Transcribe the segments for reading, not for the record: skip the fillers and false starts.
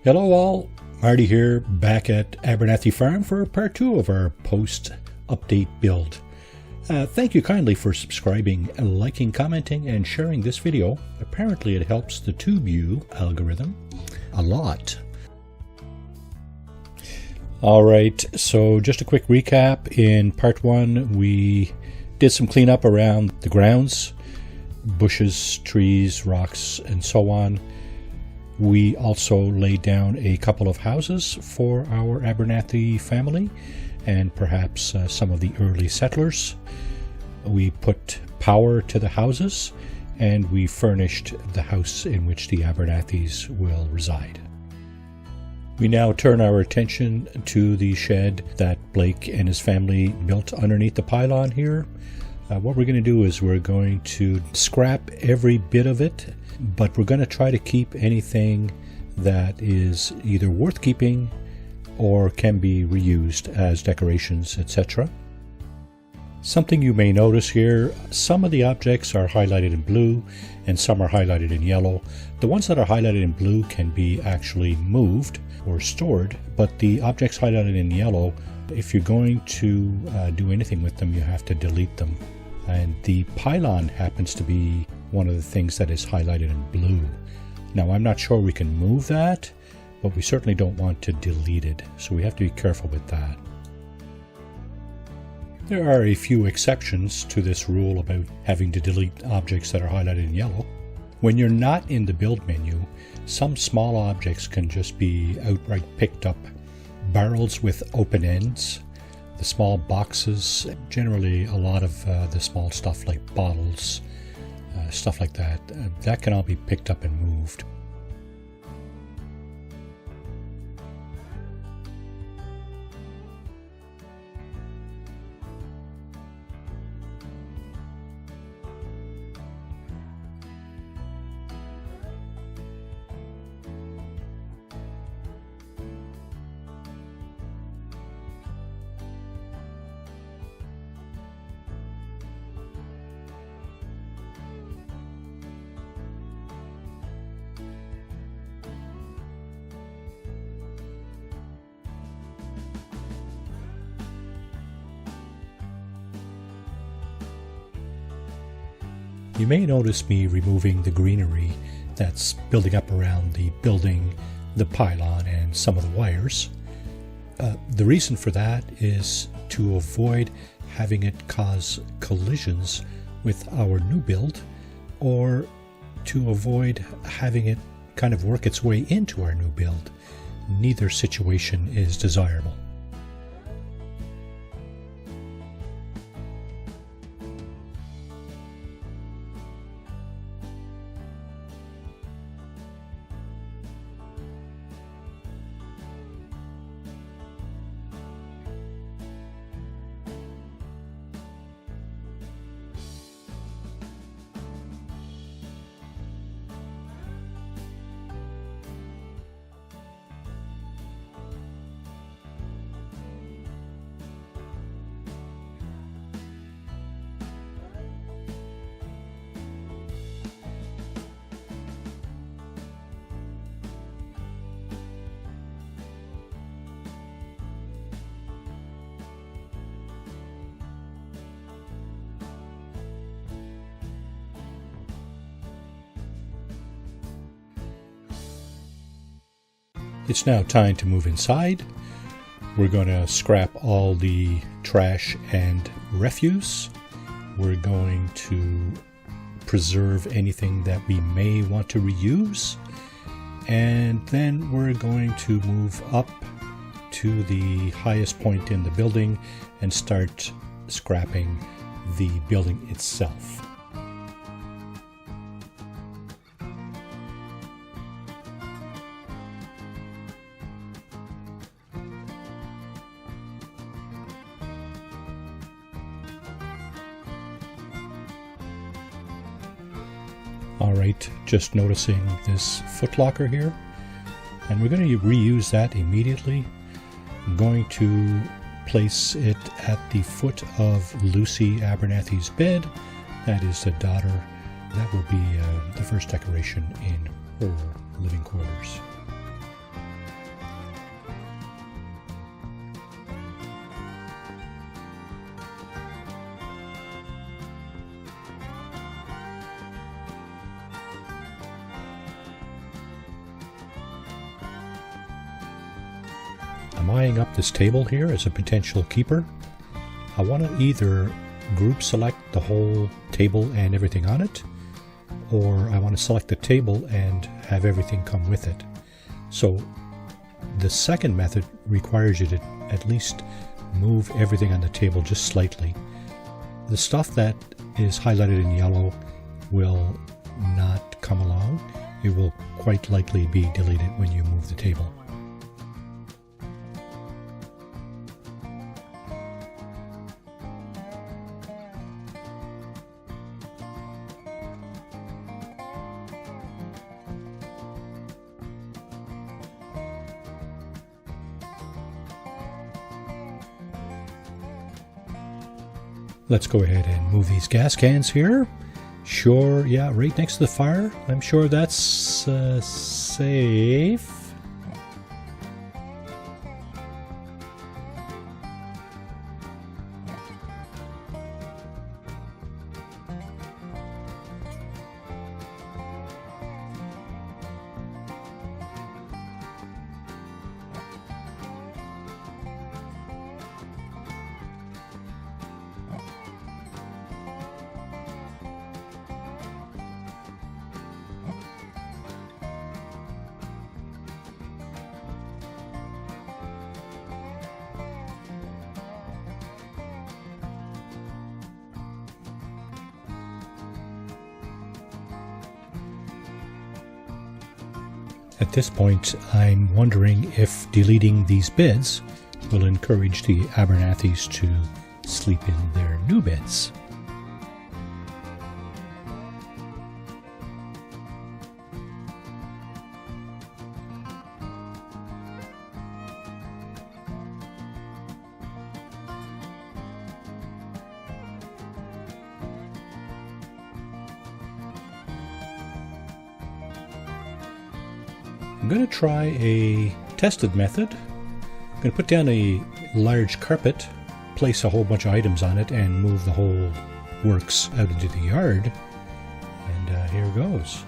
Hello all, Marty here, back at Abernathy Farm for part 2 of our post-update build. Thank you kindly for subscribing, liking, commenting, and sharing this video. Apparently it helps the TubeView algorithm a lot. Alright, so just a quick recap. In part 1 we did some cleanup around the grounds, bushes, trees, rocks, and so on. We also laid down a couple of houses for our Abernathy family and perhaps some of the early settlers. We put power to the houses and we furnished the house in which the Abernathys will reside. We now turn our attention to the shed that Blake and his family built underneath the pylon here. What we're going to do is we're going to scrap every bit of it, but we're going to try to keep anything that is either worth keeping or can be reused as decorations, etc. Something you may notice here, some of the objects are highlighted in blue and some are highlighted in yellow. The ones that are highlighted in blue can be actually moved or stored, but the objects highlighted in yellow, if you're going to do anything with them, you have to delete them. And the pylon happens to be one of the things that is highlighted in blue. Now I'm not sure we can move that, but we certainly don't want to delete it, so we have to be careful with that. There are a few exceptions to this rule about having to delete objects that are highlighted in yellow. When you're not in the build menu, some small objects can just be outright picked up. Barrels with open ends, the small boxes, generally a lot of the small stuff like bottles, stuff like that, that can all be picked up and moved. You may notice me removing the greenery that's building up around the building, the pylon, and some of the wires. The reason for that is to avoid having it cause collisions with our new build, or to avoid having it kind of work its way into our new build. Neither situation is desirable. It's now time to move inside. We're going to scrap all the trash and refuse. We're going to preserve anything that we may want to reuse. And then we're going to move up to the highest point in the building and start scrapping the building itself. Alright, just noticing this footlocker here, and we're going to reuse that immediately. I'm going to place it at the foot of Lucy Abernathy's bed. That is the daughter. That will be the first decoration in her living quarters. I'm eyeing up this table here as a potential keeper. I want to either group select the whole table and everything on it, or I want to select the table and have everything come with it. So the second method requires you to at least move everything on the table just slightly. The stuff that is highlighted in yellow will not come along. It will quite likely be deleted when you move the table. Let's go ahead and move these gas cans here. Sure, yeah, right next to the fire. I'm sure that's safe. At this point, I'm wondering if deleting these beds will encourage the Abernathys to sleep in their new beds. I'm going to try a tested method. I'm going to put down a large carpet, place a whole bunch of items on it, and move the whole works out into the yard. And here goes.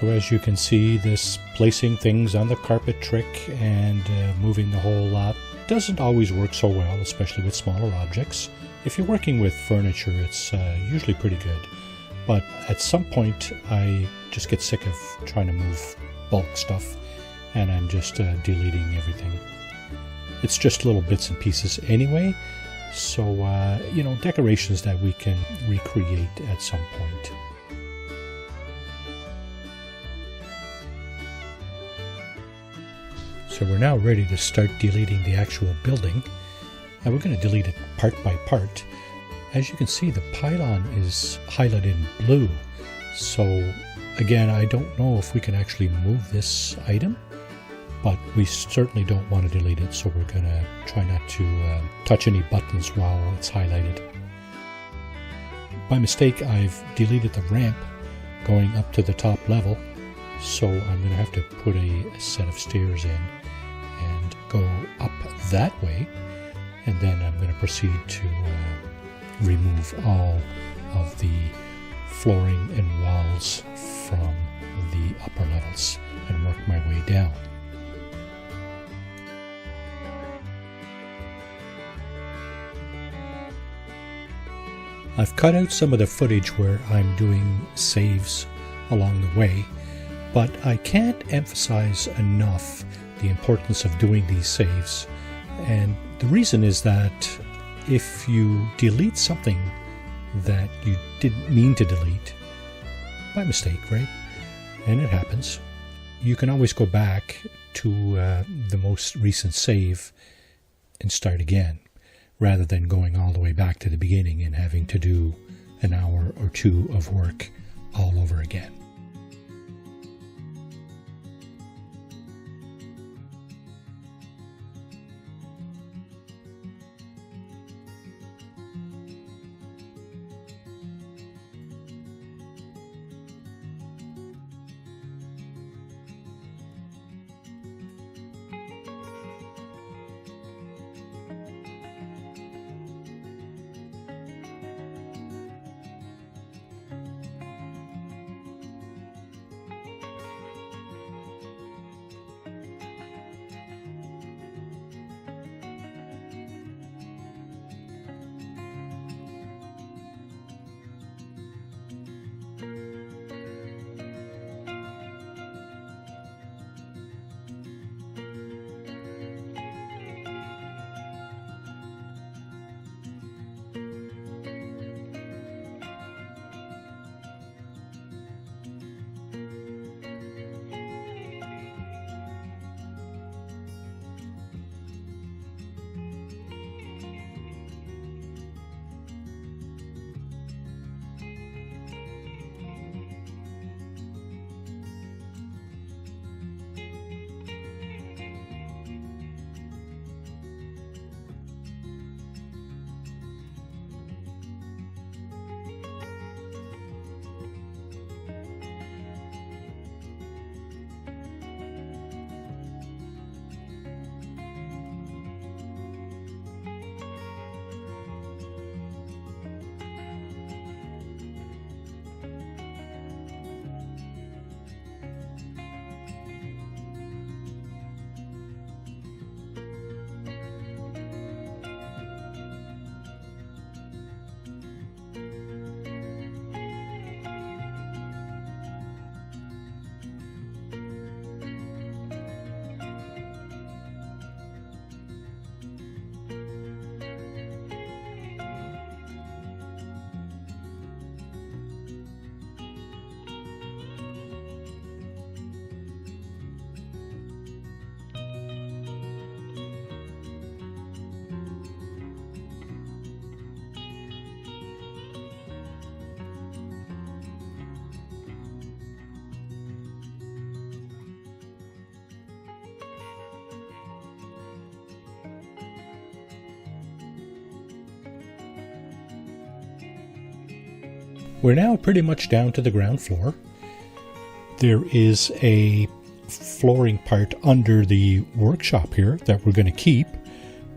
So as you can see, this placing things on the carpet trick and moving the whole lot doesn't always work so well, especially with smaller objects. If you're working with furniture, it's usually pretty good. But at some point, I just get sick of trying to move bulk stuff, and I'm just deleting everything. It's just little bits and pieces anyway, so, decorations that we can recreate at some point. So we're now ready to start deleting the actual building, and we're going to delete it part by part. As you can see, the pylon is highlighted in blue, So again, I don't know if we can actually move this item, but we certainly don't want to delete it, so we're going to try not to touch any buttons while it's highlighted. By mistake, I've deleted the ramp going up to the top level, so I'm going to have to put a set of stairs in and go up that way, and then I'm going to proceed to remove all of the flooring and walls from the upper levels and work my way down. I've cut out some of the footage where I'm doing saves along the way, but I can't emphasize enough the importance of doing these saves. And the reason is that if you delete something that you didn't mean to delete, by mistake, right? And it happens. You can always go back to the most recent save and start again, rather than going all the way back to the beginning and having to do an hour or two of work all over again. We're now pretty much down to the ground floor. There is a flooring part under the workshop here that we're going to keep,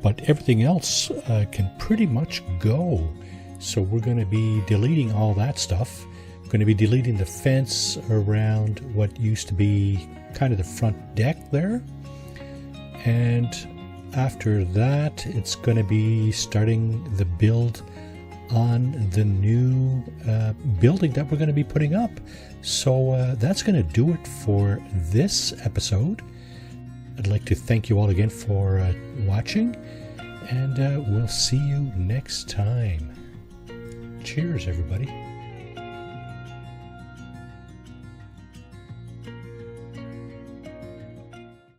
but everything else can pretty much go. So we're going to be deleting all that stuff. We're going to be deleting the fence around what used to be kind of the front deck there. And after that, it's going to be starting the build on the new building that we're going to be putting up. So that's going to do it for this episode. I'd like to thank you all again for watching, and we'll see you next time. Cheers, everybody.